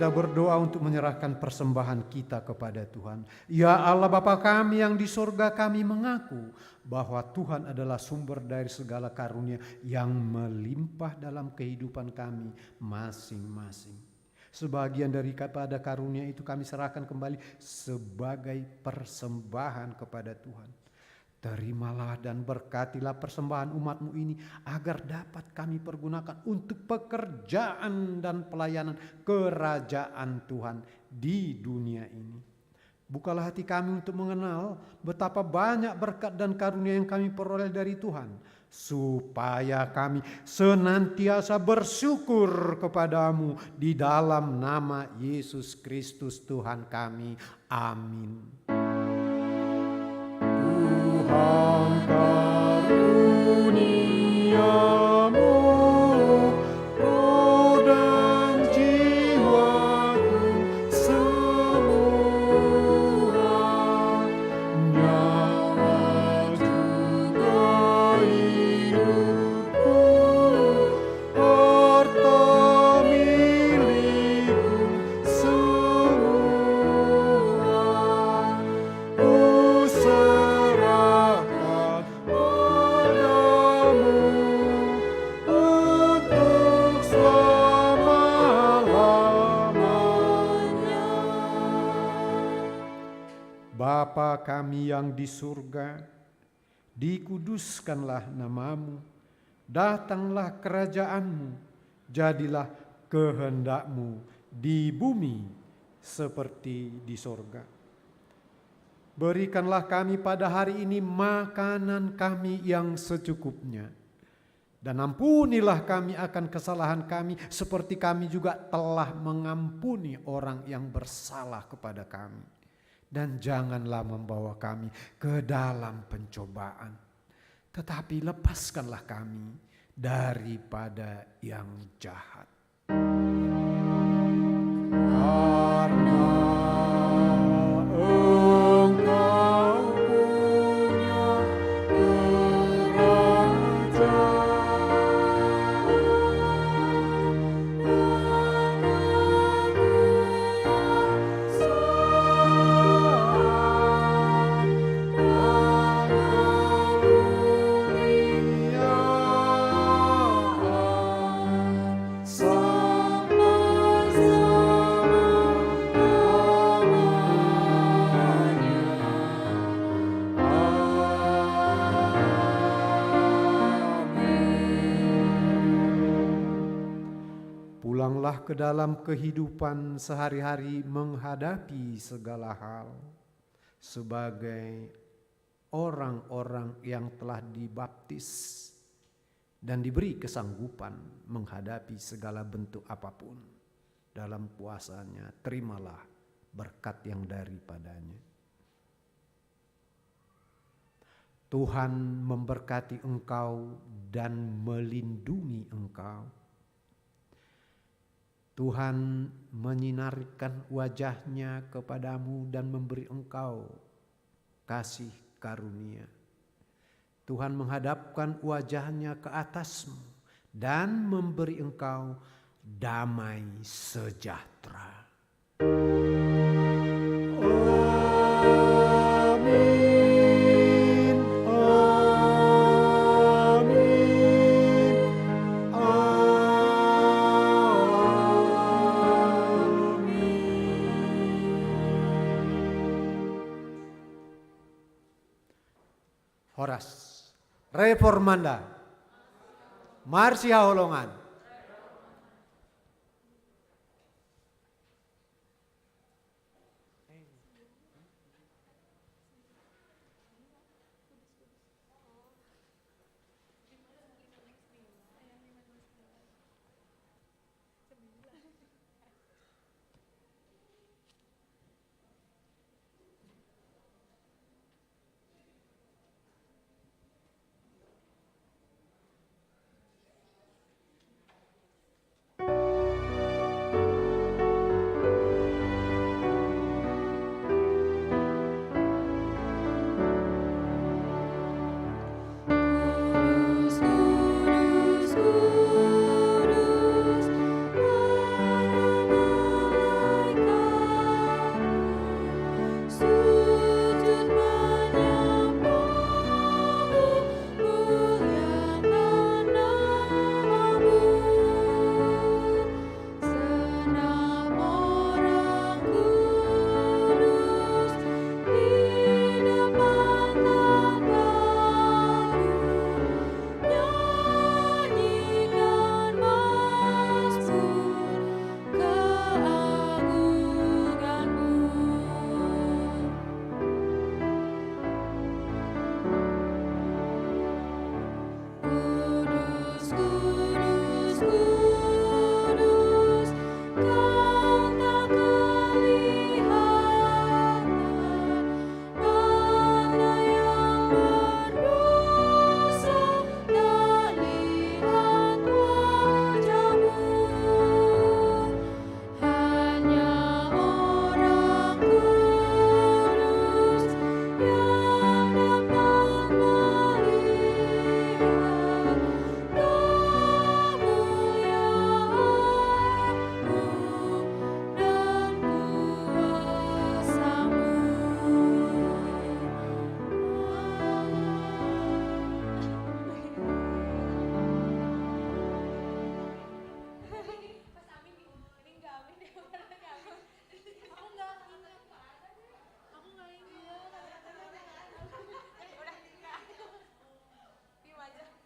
kita berdoa untuk menyerahkan persembahan kita kepada Tuhan. Ya Allah Bapa kami yang di surga, kami mengaku bahwa Tuhan adalah sumber dari segala karunia yang melimpah dalam kehidupan kami masing-masing. Sebagian daripada karunia itu kami serahkan kembali sebagai persembahan kepada Tuhan. Terimalah dan berkatilah persembahan umat-Mu ini agar dapat kami pergunakan untuk pekerjaan dan pelayanan kerajaan Tuhan di dunia ini. Bukalah hati kami untuk mengenal betapa banyak berkat dan karunia yang kami peroleh dari Tuhan, supaya kami senantiasa bersyukur kepadamu di dalam nama Yesus Kristus Tuhan kami. Amin. Tuhan karuniamu, roh dan jiwaku semua, nyawa juga hidupku, harta milikku semua, ku serahkan padamu untuk selama-lamanya. Bapa kami yang di surga, dikuduskanlah namamu, datanglah kerajaanmu, jadilah kehendakmu di bumi seperti di surga. Berikanlah kami pada hari ini makanan kami yang secukupnya. Dan ampunilah kami akan kesalahan kami seperti kami juga telah mengampuni orang yang bersalah kepada kami. Dan janganlah membawa kami ke dalam pencobaan, tetapi lepaskanlah kami daripada yang jahat. Karena Engkau punya Pulanglah ke dalam kehidupan sehari-hari menghadapi segala hal sebagai orang-orang yang telah dibaptis dan diberi kesanggupan menghadapi segala bentuk apapun. Dalam kuasanya terimalah berkat yang daripadanya. Tuhan memberkati engkau dan melindungi engkau. Tuhan menyinarkan wajahnya kepadamu dan memberi engkau kasih karunia. Tuhan menghadapkan wajahnya ke atasmu dan memberi engkau damai sejahtera. Horas, Reformanda, Marsia Holongan.